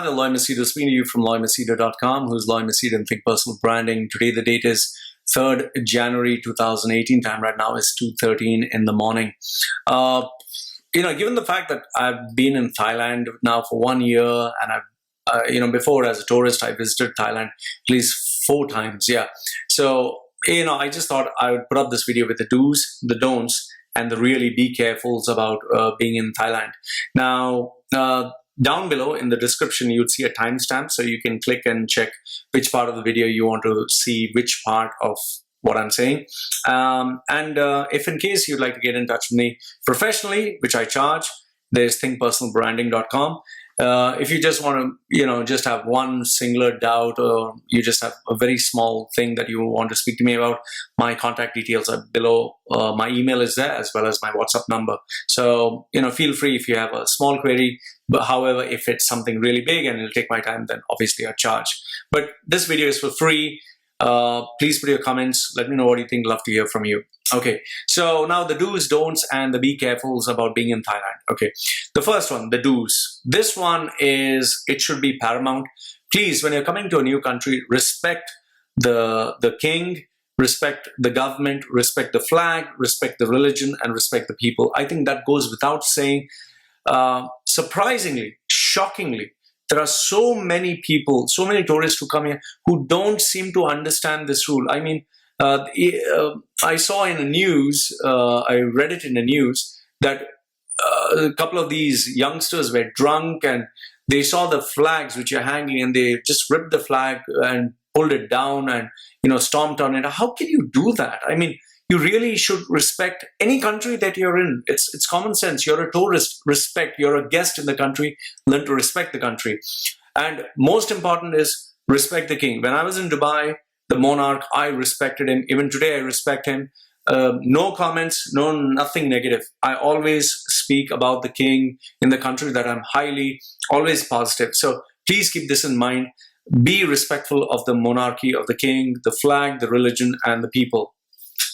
Hi there, Loy Machedo speaking to you from loymachedo.com, who's Loy Machedo and Think Personal Branding. Today the date is 3rd January 2018. Time right now is 2:13 in the morning. Given the fact that I've been in Thailand now for 1 year, and I've, before as a tourist, I visited Thailand at least 4 times. Yeah. So, I just thought I would put up this video with the do's, the don'ts, and the really be carefuls about being in Thailand. Now, down below in the description, you'd see a timestamp, so you can click and check which part of the video you want to see, which part of what I'm saying. If in case you'd like to get in touch with me professionally, which I charge, there's thinkpersonalbranding.com. If you just want to, just have one singular doubt, or you just have a very small thing that you want to speak to me about, my contact details are below. My email is there, as well as my WhatsApp number. So, feel free if you have a small query. But however, if it's something really big and it'll take my time, then obviously I charge. But this video is for free. Please put your comments. Let me know what you think. Love to hear from you. Okay, so now the do's, don'ts, and the be carefuls about being in Thailand. Okay, the first one, the do's. This one is, it should be paramount. Please, when you're coming to a new country, respect the king, respect the government, respect the flag, respect the religion, and respect the people. I think that goes without saying. Surprisingly, shockingly, there are so many people, so many tourists who come here who don't seem to understand this rule. I mean, I saw in the news, I read it in the news, that a couple of these youngsters were drunk and they saw the flags which are hanging and they just ripped the flag and pulled it down and, stomped on it. How can you do that? I mean, you really should respect any country that you're in. It's common sense. You're a tourist, respect. You're a guest in the country, learn to respect the country. And most important is respect the king. When I was in Dubai, the monarch, I respected him. Even today, I respect him. No comments, nothing negative. I always speak about the king in the country that I'm always positive. So please keep this in mind. Be respectful of the monarchy, of the king, the flag, the religion, and the people.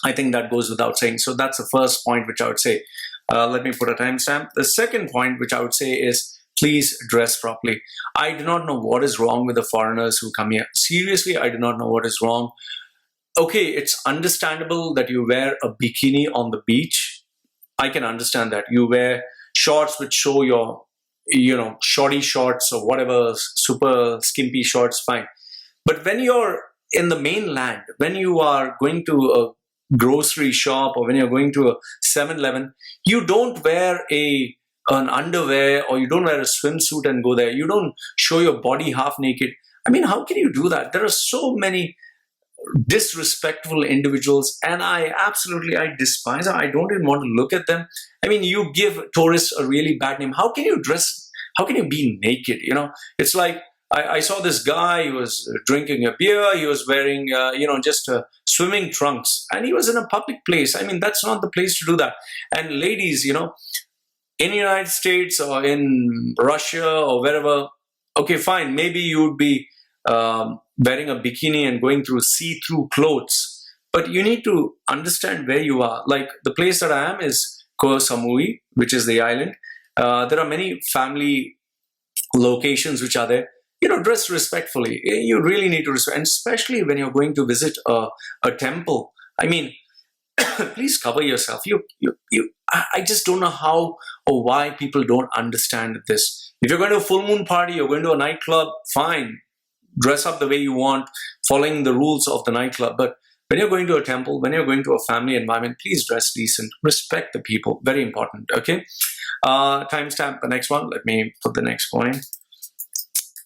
I think that goes without saying. So that's the first point which I would say. Let me put a timestamp. The second point which I would say is, please dress properly. I do not know what is wrong with the foreigners who come here. Seriously, I do not know what is wrong. Okay, it's understandable that you wear a bikini on the beach. I can understand that. You wear shorts which show your, shorty shorts or whatever, super skimpy shorts, fine. But when you're in the mainland, when you are going to a grocery shop or when you're going to a 7-Eleven, you don't wear an underwear or you don't wear a swimsuit and go there. You don't show your body half naked. I mean, how can you do that? There are so many disrespectful individuals, and I despise them. I don't even want to look at them. I mean, you give tourists a really bad name. How can you dress? How can you be naked? It's like, I saw this guy, he was drinking a beer, he was wearing, just swimming trunks, and he was in a public place. I mean, that's not the place to do that. And ladies, in the United States or in Russia or wherever, okay, fine, maybe you would be wearing a bikini and going through see-through clothes, but you need to understand where you are. Like, the place that I am is Koh Samui, which is the island. There are many family locations which are there. Dress respectfully. You really need to respect, and especially when you're going to visit a temple. I mean, please cover yourself. I just don't know how or why people don't understand this. If you're going to a full moon party, you're going to a nightclub, fine. Dress up the way you want, following the rules of the nightclub. But when you're going to a temple, when you're going to a family environment, please dress decent. Respect the people. Very important. Okay. Timestamp the next one. Let me put the next point.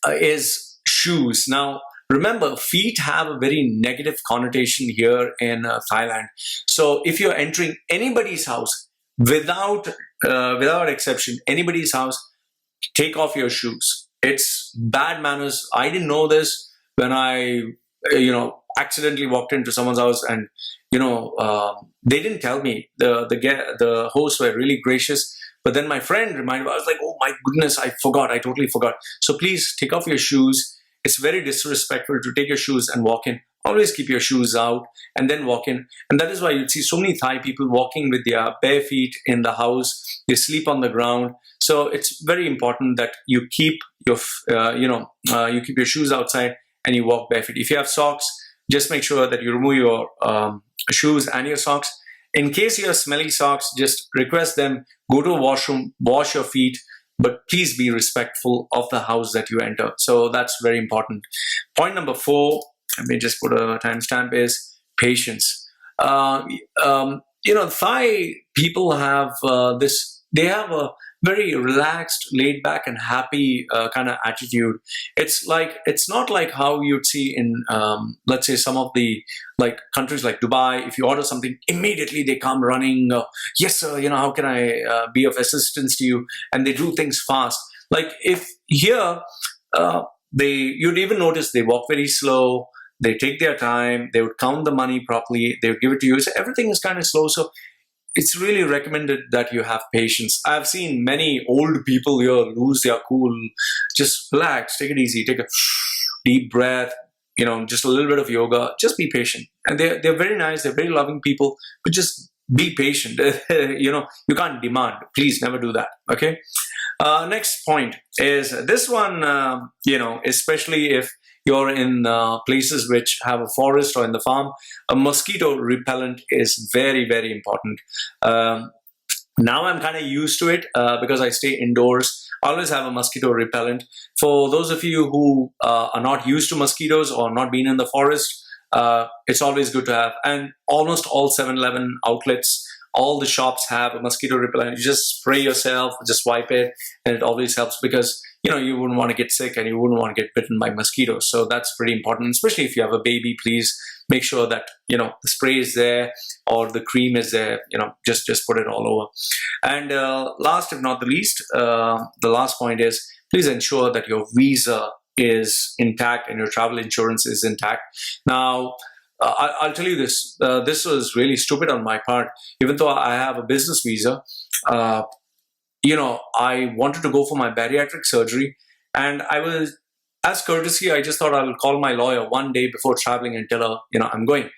Is shoes. Now, remember, feet have a very negative connotation here in Thailand. So if you're entering anybody's house, without exception, anybody's house, take off your shoes. It's bad manners. I didn't know this when I, accidentally walked into someone's house, and they didn't tell me. The hosts were really gracious. But then my friend reminded me, I was like, oh my goodness, I totally forgot. So please take off your shoes. It's very disrespectful to take your shoes and walk in. always keep your shoes out and then walk in. And that is why you'd see so many Thai people walking with their bare feet in the house. They sleep on the ground. So it's very important that you keep your, you keep your shoes outside and you walk barefoot. If you have socks, just make sure that you remove your shoes and your socks. In case you have smelly socks, just request them, go to a washroom, wash your feet, but please be respectful of the house that you enter. So that's very important. Point number 4, let me just put a timestamp, is patience. Thai people have they have a very relaxed, laid back and happy kind of attitude. It's not like how you'd see in, let's say, some of the countries like Dubai. If you order something, immediately they come running. Yes, sir, how can I be of assistance to you? And they do things fast. Like if here, you'd even notice they walk very slow. They take their time. They would count the money properly. They would give it to you. So everything is kind of slow. So it's really recommended that you have patience. I've seen many old people here lose their cool. Just relax, take it easy, take a deep breath, just a little bit of yoga. Just be patient. And they're very nice. They're very loving people, but just be patient. You can't demand. Please never do that. Okay. Next point is this one, especially if you're in places which have a forest or in the farm, a mosquito repellent is very, very important. Now I'm kind of used to it because I stay indoors. I always have a mosquito repellent. For those of you who are not used to mosquitoes or not been in the forest, it's always good to have. And almost all 7-Eleven outlets, all the shops have a mosquito repellent. You just spray yourself, just wipe it, and it always helps because you wouldn't want to get sick and you wouldn't want to get bitten by mosquitoes. So that's pretty important, especially if you have a baby. Please make sure that the spray is there or the cream is there. Just put it all over. And last but not the least, the last point is please ensure that your visa is intact and your travel insurance is intact. Now, I'll tell you this. This was really stupid on my part. Even though I have a business visa, I wanted to go for my bariatric surgery, and I was, as courtesy, I just thought I'll call my lawyer one day before traveling and tell her, I'm going.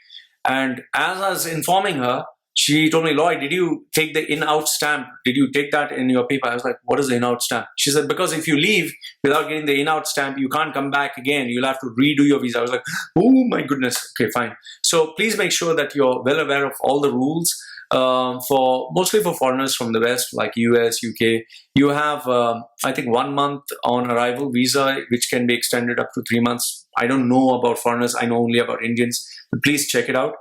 And as I was informing her, she told me, Lloyd, did you take the in-out stamp? Did you take that in your paper? I was like, what is the in-out stamp? She said, because if you leave without getting the in-out stamp, you can't come back again. You'll have to redo your visa. I was like, oh my goodness. Okay, fine. So please make sure that you're well aware of all the rules. Mostly for foreigners from the West, like US, UK, you have, I think, 1 month on arrival visa, which can be extended up to 3 months. I don't know about foreigners. I know only about Indians. But please check it out.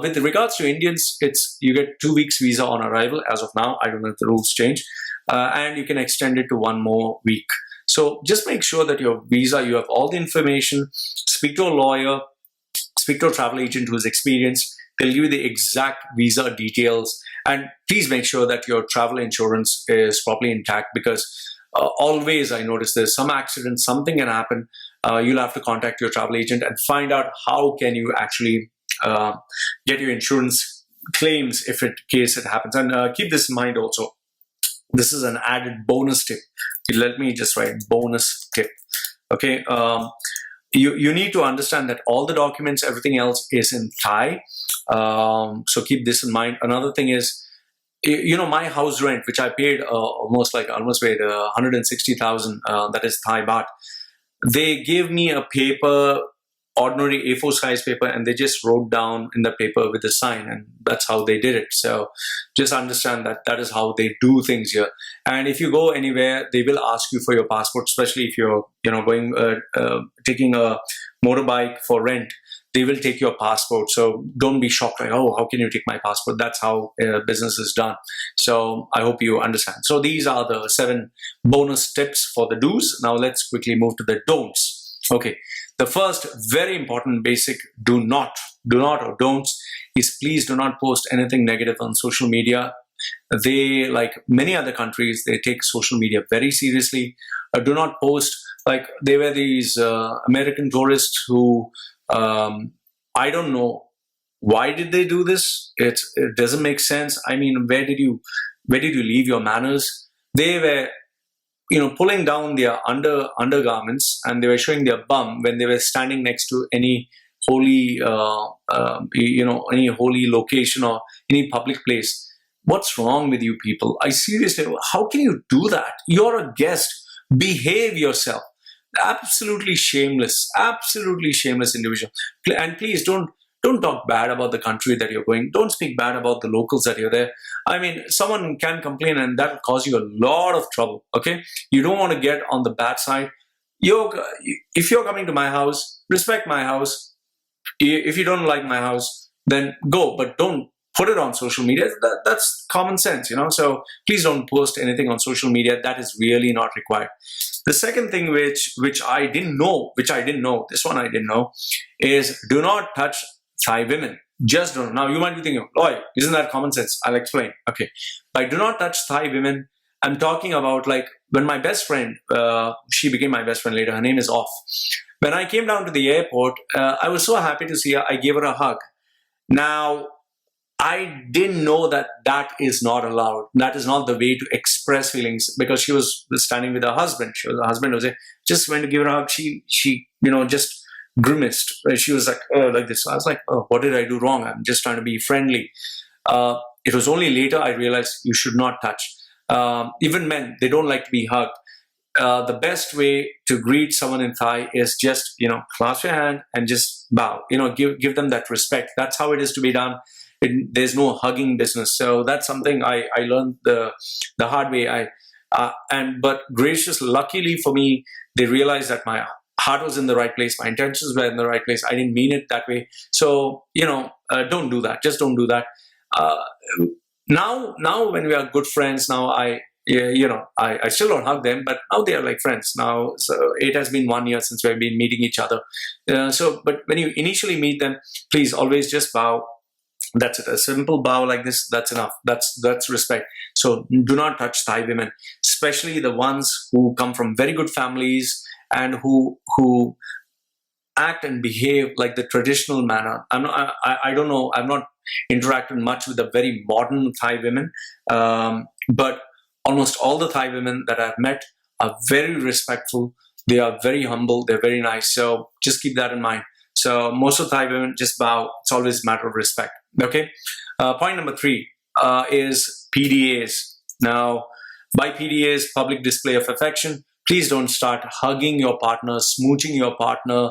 With regards to Indians, you get 2 weeks visa on arrival as of now. I don't know if the rules change. And you can extend it to 1 more week. So just make sure that your visa, you have all the information. Speak to a lawyer. Speak to a travel agent who's experienced. They'll give you the exact visa details. And please make sure that your travel insurance is properly intact because always I notice there's some accident, something can happen. You'll have to contact your travel agent and find out how can you actually get your insurance claims if in case it happens. And keep this in mind also. This is an added bonus tip. Let me just write bonus tip. Okay. You need to understand that all the documents, everything else is in Thai. So keep this in mind. Another thing is, my house rent, which I paid almost paid 160,000. That is Thai baht. They gave me a paper, ordinary A4 size paper, and they just wrote down in the paper with a sign, and that's how they did it. So just understand that is how they do things here. And if you go anywhere, they will ask you for your passport, especially if you're going taking a motorbike for rent. They will take your passport. So don't be shocked like, oh, how can you take my passport? That's how business is done. So I hope you understand. So these are the 7 bonus tips for the do's. Now let's quickly move to the don'ts. Okay. The first very important basic do not or don'ts is please do not post anything negative on social media. They, like many other countries, they take social media very seriously. Do not post, like there were these American tourists who, I don't know why did they do this. It doesn't make sense. I mean, where did you leave your manners? They were pulling down their undergarments and they were showing their bum when they were standing next to any holy, any holy location or any public place. What's wrong with you people? I seriously, how can you do that? You're a guest. Behave yourself. Absolutely shameless individual. And please don't talk bad about the country that you're going. Don't speak bad about the locals that you're there. I mean, someone can complain and that'll cause you a lot of trouble. Okay, you don't want to get on the bad side. If you're coming to my house, respect my house. If you don't like my house, then go, but don't put it on social media. That's common sense, So please don't post anything on social media. That is really not required. The second thing which I didn't know, this one I didn't know, is do not touch Thai women. Just don't. Now you might be thinking, "Oi, isn't that common sense?" I'll explain. Okay, by do not touch Thai women, I'm talking about like when my best friend, she became my best friend later. Her name is Off. When I came down to the airport, I was so happy to see her. I gave her a hug. Now, I didn't know that is not allowed. That is not the way to express feelings, because she was standing with her husband. Her husband was there. Just went to give her a hug. She just grimaced. She was like, oh, like this. I was like, oh, what did I do wrong? I'm just trying to be friendly. It was only later I realized you should not touch. Even men, they don't like to be hugged. The best way to greet someone in Thai is just, clasp your hand and just bow. Give them that respect. That's how it is to be done. There's no hugging business. So that's something I learned the hard way. But luckily for me, they realized that my heart was in the right place. My intentions were in the right place. I didn't mean it that way. So, don't do that. Just don't do that. Now when we are good friends, now I still don't hug them, but now they are like friends now. So it has been 1 year since we've been meeting each other. But when you initially meet them, please always just bow. That's it. A simple bow like this, that's enough. That's respect. So do not touch Thai women, especially the ones who come from very good families and who act and behave like the traditional manner. I don't know. I've not interacted much with the very modern Thai women, but almost all the Thai women that I've met are very respectful. They are very humble. They're very nice. So just keep that in mind. So most of the Thai women just bow. It's always a matter of respect. Okay. Point number 3 is PDAs. Now, by PDAs, public display of affection, please don't start hugging your partner, smooching your partner,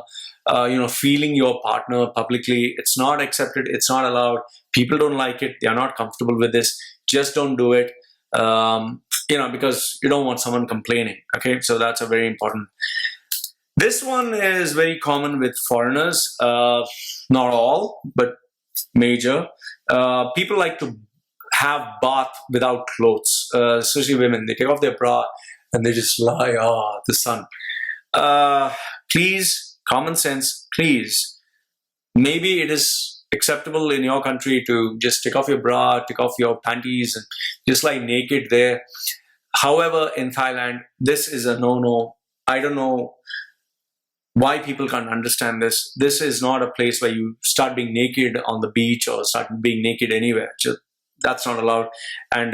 feeling your partner publicly. It's not accepted. It's not allowed. People don't like it. They are not comfortable with this. Just don't do it. Because you don't want someone complaining. Okay. So that's a very important. This one is very common with foreigners. Not all, but major. People like to have bath without clothes, especially women. They take off their bra and they just lie, the sun. Please, common sense, please. Maybe it is acceptable in your country to just take off your bra, take off your panties and just lie naked there. However, in Thailand, this is a no-no. I don't know why people can't understand this. This is not a place where you start being naked on the beach or start being naked anywhere. That's not allowed. And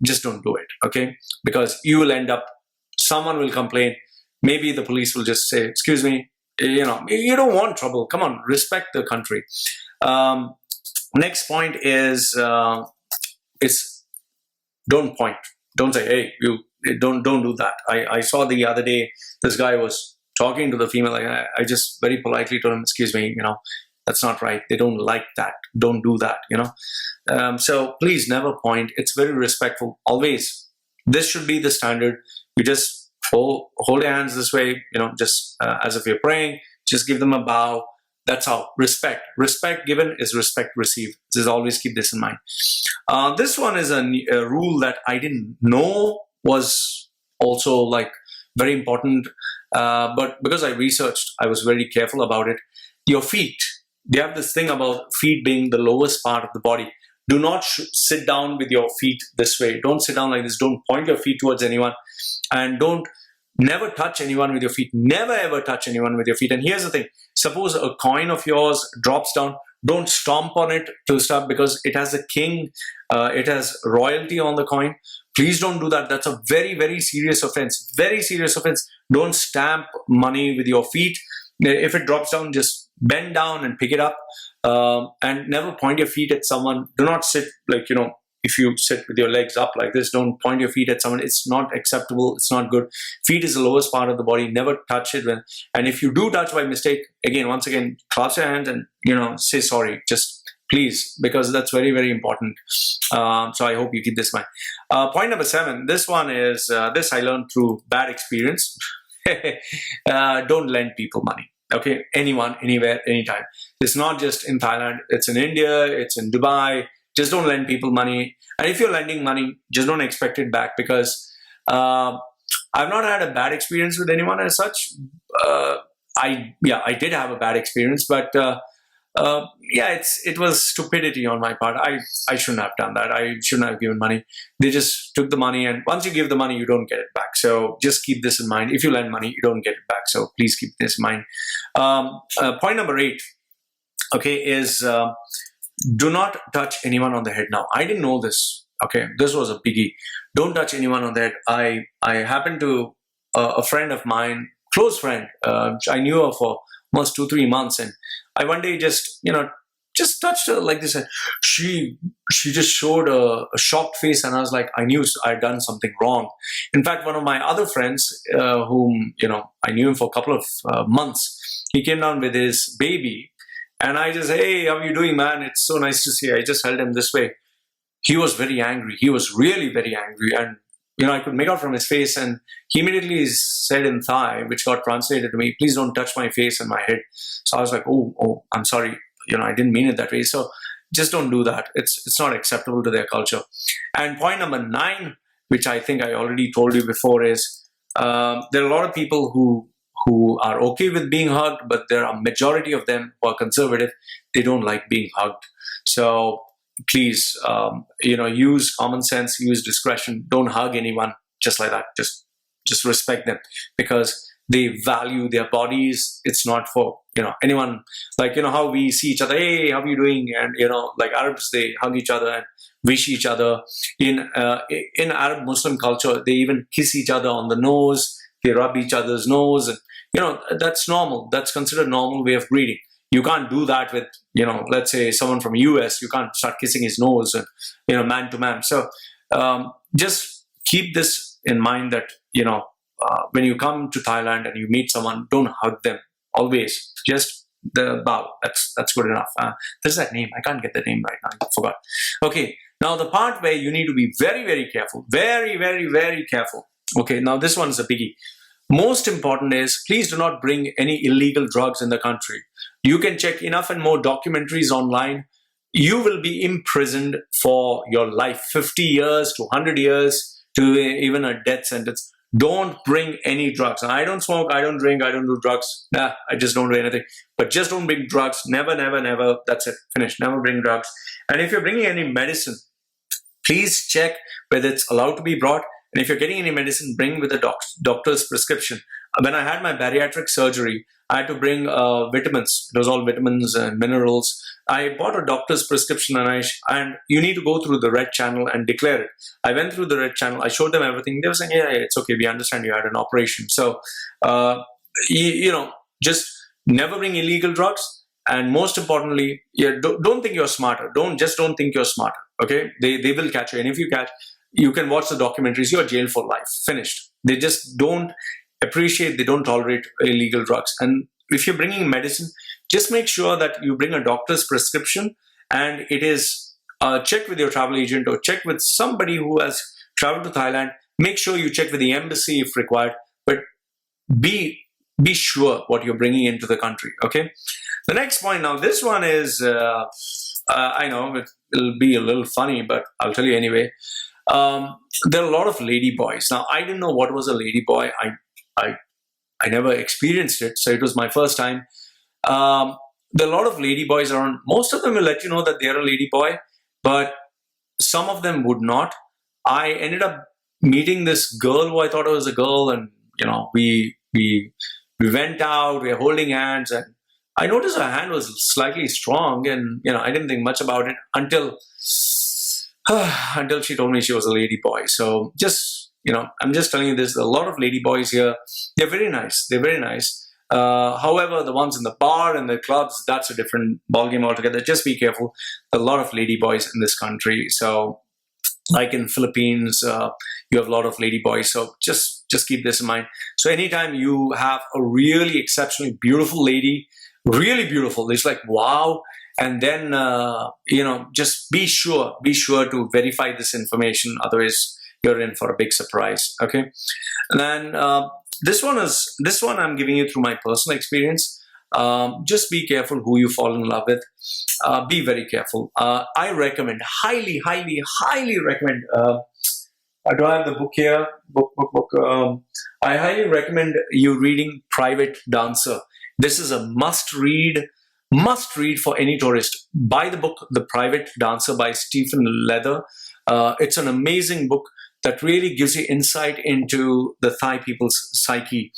just don't do it, okay? Because you will end up, someone will complain. Maybe the police will just say, excuse me, you don't want trouble. Come on, respect the country. Next point is don't point. Don't say, hey, you don't do that. I saw the other day, this guy was talking to the female. I just very politely told him, excuse me, that's not right. They don't like that. Don't do that, So please never point. It's very respectful. Always. This should be the standard. You just hold your hands this way, just as if you're praying. Just give them a bow. That's how. Respect. Respect given is respect received. Just always keep this in mind. This one is a rule that I didn't know was also very important. But because I researched, I was very careful about it. Your feet. They have this thing about feet being the lowest part of the body. Do not sit down with your feet this way. Don't sit down like this. Don't point your feet towards anyone. And never touch anyone with your feet. Never ever touch anyone with your feet. And here's the thing. Suppose a coin of yours drops down. Don't stomp on it to stop, because it has a king. It has royalty on the coin. Please don't do that. That's a very, very serious offense. Very serious offense. Don't stamp money with your feet. If it drops down, just bend down and pick it up, and never point your feet at someone. Do not sit like, if you sit with your legs up like this, don't point your feet at someone. It's not acceptable. It's not good. Feet is the lowest part of the body. Never touch it. And if you do touch by mistake, once again, clasp your hands and, say sorry. Just please, because that's very, very important. So I hope you keep this in mind. Point number 7. This one is, this I learned through bad experience. Don't lend people money. Okay, anyone, anywhere, anytime. It's not just in Thailand. It's in India. It's in Dubai. Just don't lend people money. And if you're lending money, just don't expect it back, because I've not had a bad experience with anyone as such. I did have a bad experience, but it was stupidity on my part. I shouldn't have done that. I shouldn't have given money. They just took the money, and once you give the money, you don't get it back. So just keep this in mind. If you lend money, you don't get it back. So please keep this in mind. Point number 8, is do not touch anyone on the head. Now, I didn't know this. Okay, this was a biggie. Don't touch anyone on the head. I happened to a friend of mine, close friend. I knew her for almost 2-3 months, and I one day just touched her like this, and she just showed a shocked face, and I was like, I knew I'd done something wrong. In fact, one of my other friends, whom I knew him for a couple of months, he came down with his baby, and I just, hey, how are you doing, man? It's so nice to see you. I just held him this way. He was very angry. He was really very angry, and I could make out from his face, and he immediately said in Thai, which got translated to me, please don't touch my face and my head. So I was like, oh, I'm sorry. I didn't mean it that way. So just don't do that. It's not acceptable to their culture. And point number 9, which I think I already told you before, is there are a lot of people who are okay with being hugged, but there are a majority of them who are conservative. They don't like being hugged. So please, use common sense, use discretion. Don't hug anyone just like that. Just respect them, because they value their bodies. It's not for, anyone, like, how we see each other, hey, how are you doing? And, like Arabs, they hug each other and wish each other. In Arab Muslim culture, they even kiss each other on the nose. They rub each other's nose. And, that's normal. That's considered normal way of greeting. You can't do that with, let's say someone from US. You can't start kissing his nose and, man to man. So just keep this in mind that, when you come to Thailand and you meet someone, don't hug them always. Just the bow. That's good enough. There's that name. I can't get the name right now. I forgot. Okay. Now the part where you need to be very, very careful. Very, very, very careful. Okay. Now this one is a biggie. Most important is, please do not bring any illegal drugs in the country. You can check enough and more documentaries online. You will be imprisoned for your life, 50 years to 100 years to even a death sentence. Don't bring any drugs. And I don't smoke, I don't drink, I don't do drugs. I just don't do anything. But just don't bring drugs. Never, never, never. That's it. Finish. Never bring drugs. And if you're bringing any medicine, please check whether it's allowed to be brought. And if you're getting any medicine, bring with a doctor's prescription. When I had my bariatric surgery, I had to bring vitamins. It was all vitamins and minerals. I bought a doctor's prescription, and you need to go through the red channel and declare it. I went through the red channel. I showed them everything. They were saying, yeah, it's okay. We understand you had an operation. So, just never bring illegal drugs. And most importantly, don't think you're smarter. Don't think you're smarter. Okay, they will catch you. And if you catch, you can watch the documentaries. You're jailed for life. Finished. They just don't appreciate, they don't tolerate illegal drugs. And if you're bringing medicine, just make sure that you bring a doctor's prescription, and it is check with your travel agent or check with somebody who has traveled to Thailand. Make sure you check with the embassy if required, but be sure what you're bringing into the country. Okay. The next point, now this one is, I know it'll be a little funny, but I'll tell you anyway. There are a lot of lady boys. Now, I didn't know what was a lady boy. I never experienced it, so it was my first time. There are a lot of lady boys around. Most of them will let you know that they're a lady boy, but some of them would not. I ended up meeting this girl who I thought was a girl, and we went out. We were holding hands, and I noticed her hand was slightly strong, and I didn't think much about it until she told me she was a lady boy. So just I'm just telling you this. A lot of lady boys here. They're very nice. They're very nice. However, the ones in the bar and the clubs, that's a different ballgame altogether. Just be careful. There are a lot of lady boys in this country. So, like in Philippines, you have a lot of lady boys. So just keep this in mind. So anytime you have a really exceptionally beautiful lady, really beautiful, it's like wow. And then just be sure to verify this information. Otherwise, you're in for a big surprise. Okay, and then this one I'm giving you through my personal experience. Just be careful who you fall in love with. Be very careful. I recommend, highly recommend. Do I have the book here? Book. I highly recommend you reading Private Dancer. This is a must read for any tourist. Buy the book, The Private Dancer by Stephen Leather. It's an amazing book that really gives you insight into the Thai people's psyche.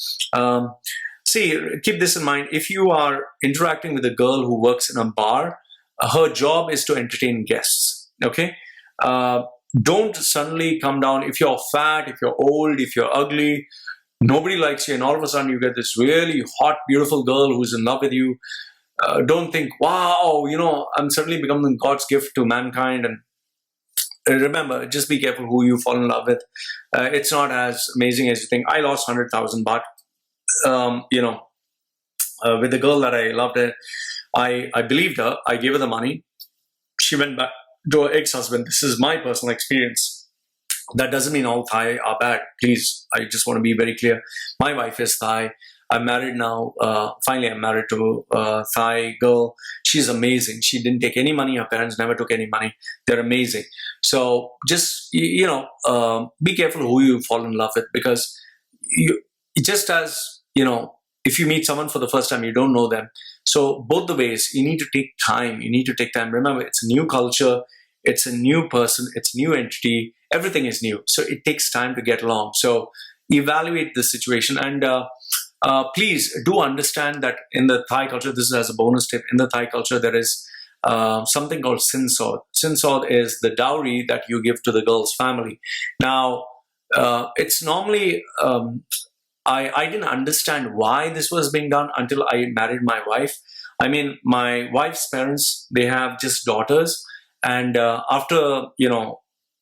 See, keep this in mind. If you are interacting with a girl who works in a bar, her job is to entertain guests. Okay? Don't suddenly come down. If you're fat, if you're old, if you're ugly, nobody likes you, and all of a sudden you get this really hot, beautiful girl who's in love with you. Don't think, wow, I'm suddenly becoming God's gift to mankind. And remember, just be careful who you fall in love with. It's not as amazing as you think. I lost 100,000 baht. With the girl that I loved, I believed her. I gave her the money. She went back to her ex-husband. This is my personal experience. That doesn't mean all Thai are bad. Please, I just want to be very clear. My wife is Thai. I'm married now. Finally, I'm married to a Thai girl. She's amazing. She didn't take any money. Her parents never took any money. They're amazing. So just, be careful who you fall in love with, because just as, if you meet someone for the first time, you don't know them. So both the ways, you need to take time. Remember, it's a new culture. It's a new person. It's a new entity. Everything is new. So it takes time to get along. So evaluate the situation. And please do understand that in the Thai culture, this is as a bonus tip, in the Thai culture, there is something called sinsod. Sinsod is the dowry that you give to the girl's family. Now, it's normally... I didn't understand why this was being done until I married my wife. I mean, my wife's parents, they have just daughters. And after,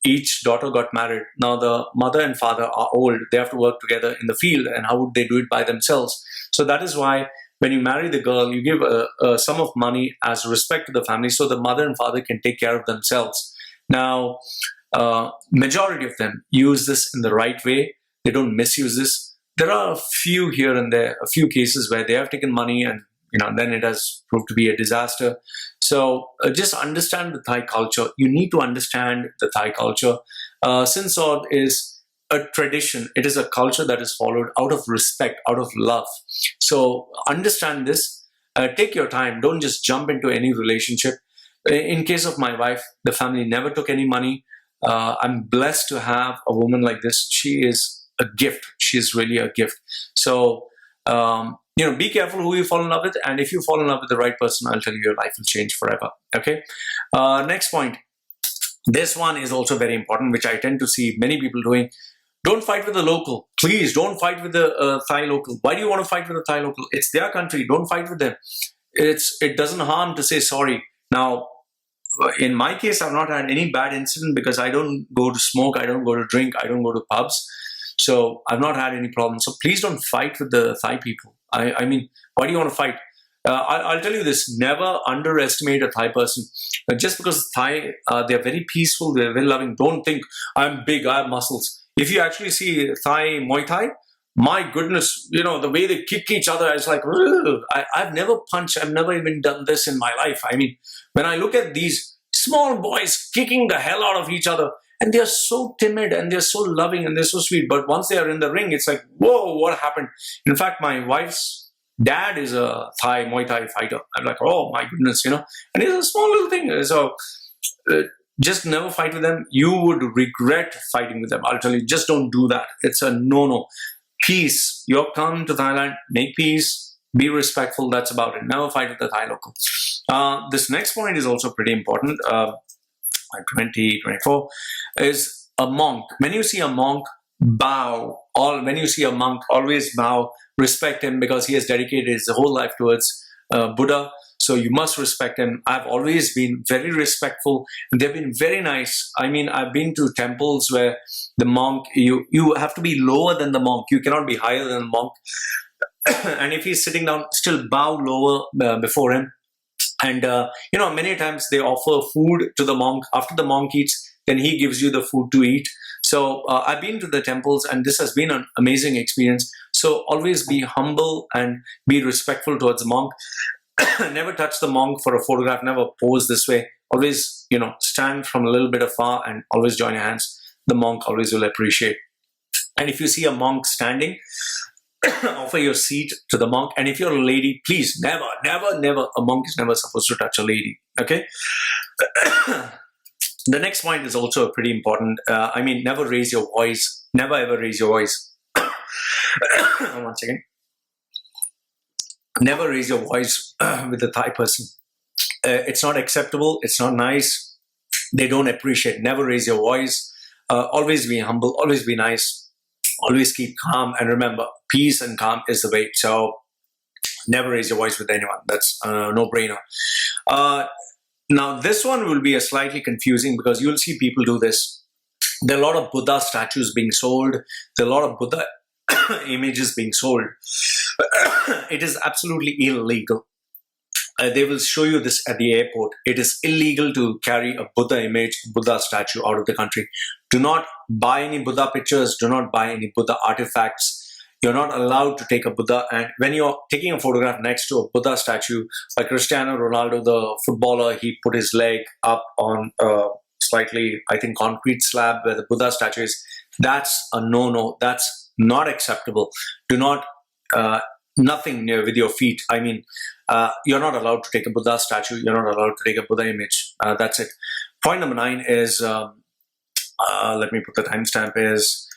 each daughter got married, now the mother and father are old. They have to work together in the field. And how would they do it by themselves? So that is why when you marry the girl, you give a sum of money as respect to the family so the mother and father can take care of themselves. Now, majority of them use this in the right way. They don't misuse this. There are a few here and there, a few cases where they have taken money and then it has proved to be a disaster. So just understand the Thai culture. You need to understand the Thai culture. Sinsod is a tradition. It is a culture that is followed out of respect, out of love. So understand this. Take your time. Don't just jump into any relationship. In case of my wife, the family never took any money. I'm blessed to have a woman like this. She is a gift. She's really a gift. So, be careful who you fall in love with. And if you fall in love with the right person, I'll tell you, your life will change forever. Okay. Next point. This one is also very important, which I tend to see many people doing. Don't fight with the local. Please don't fight with the Thai local. Why do you want to fight with the Thai local? It's their country. Don't fight with them. It doesn't harm to say sorry. Now, in my case, I've not had any bad incident because I don't go to smoke. I don't go to drink. I don't go to pubs. So I've not had any problems. So please don't fight with the Thai people. I mean, why do you want to fight? I'll tell you this, never underestimate a Thai person. Just because Thai, they're very peaceful, they're very loving. Don't think, I'm big, I have muscles. If you actually see Thai Muay Thai, my goodness, the way they kick each other, it's like, I've never punched, I've never even done this in my life. I mean, when I look at these small boys kicking the hell out of each other, and they're so timid and they're so loving and they're so sweet. But once they are in the ring, it's like, whoa, what happened? In fact, my wife's dad is a Thai Muay Thai fighter. I'm like, oh my goodness, and it's a small little thing. So just never fight with them. You would regret fighting with them. I'll tell you, just don't do that. It's a no-no. Peace. You're coming to Thailand, make peace, be respectful. That's about it. Never fight with the Thai local. This next point is also pretty important. 2024 is a monk. When you see a monk, bow. When you see a monk, always bow, respect him, because he has dedicated his whole life towards Buddha. So you must respect him. I've always been very respectful, and they've been very nice. I mean, I've been to temples where the monk, you have to be lower than the monk. You cannot be higher than the monk. And if he's sitting down, still bow lower before him. And many times they offer food to the monk. After the monk eats, then he gives you the food to eat. So I've been to the temples, and this has been an amazing experience. So always be humble and be respectful towards the monk. Never touch the monk for a photograph. Never pose this way. Always, stand from a little bit afar and always join your hands. The monk always will appreciate. And if you see a monk standing, offer your seat to the monk. And if you're a lady, please never, a monk is never supposed to touch a lady. Okay. The next point is also pretty important. Never raise your voice. Never ever raise your voice. One second. Never raise your voice with a Thai person. It's not acceptable. It's not nice. They don't appreciate. Never raise your voice. Always be humble. Always be nice. Always keep calm. And remember, peace and calm is the way. So never raise your voice with anyone. That's a no-brainer. Now, this one will be a slightly confusing, because you'll see people do this. There are a lot of Buddha statues being sold. There are a lot of Buddha images being sold. It is absolutely illegal. They will show you this at the airport. It is illegal to carry a Buddha image, Buddha statue out of the country. Do not buy any Buddha pictures. Do not buy any Buddha artifacts. You're not allowed to take a Buddha. And when you're taking a photograph next to a Buddha statue, like Cristiano Ronaldo, the footballer, he put his leg up on a slightly, concrete slab where the Buddha statue is. That's a no-no. That's not acceptable. Do not, nothing near with your feet. You're not allowed to take a Buddha statue. You're not allowed to take a Buddha image. That's it. Point number 9 is, let me put the timestamp, is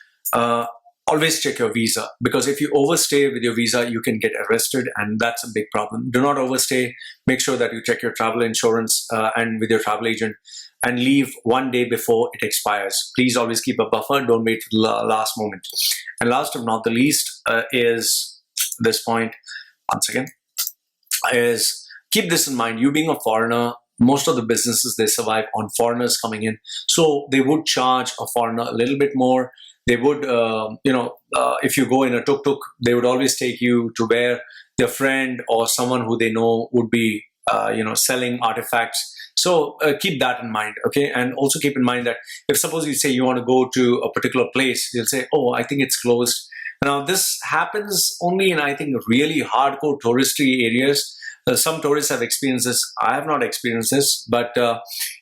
always check your visa, because if you overstay with your visa, you can get arrested, and that's a big problem. Do not overstay. Make sure that you check your travel insurance and with your travel agent, and leave 1 day before it expires. Please always keep a buffer. Don't wait till the last moment. And last but not the least is this point, once again, is keep this in mind. You being a foreigner, most of the businesses, they survive on foreigners coming in. So they would charge a foreigner a little bit more. They would, if you go in a tuk-tuk, they would always take you to where their friend or someone who they know would be, selling artifacts. So keep that in mind, okay? And also keep in mind that if suppose you say you want to go to a particular place, you'll say, oh, I think it's closed. Now, this happens only in, really hardcore touristy areas. Some tourists have experienced this. I have not experienced this, but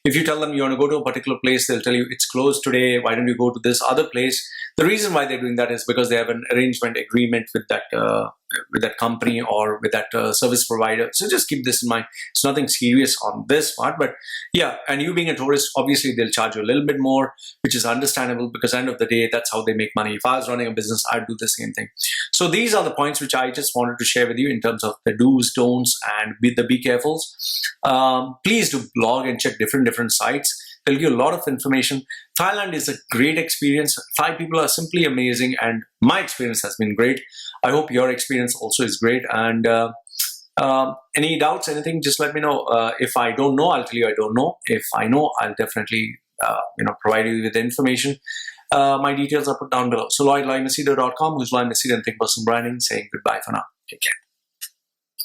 if you tell them you want to go to a particular place, they'll tell you it's closed today. Why don't you go to this other place? The reason why they're doing that is because they have an arrangement agreement with that company or with that service provider. So just keep this in mind. It's nothing serious on this part, but yeah. And you being a tourist, obviously they'll charge you a little bit more, which is understandable, because at the end of the day, that's how they make money. If I was running a business, I'd do the same thing. So these are the points which I just wanted to share with you in terms of the do's, don'ts, and be carefuls. Please do blog and check different sites. They'll give you a lot of information. Thailand is a great experience. Thai people are simply amazing, and my experience has been great. I hope your experience also is great. And any doubts, anything, just let me know. If I don't know, I'll tell you I don't know. If I know, I'll definitely provide you with the information. My details are put down below. So LloydMachedo.com, who's Lloyd Machedo and Think Personal Branding, saying goodbye for now. Take care.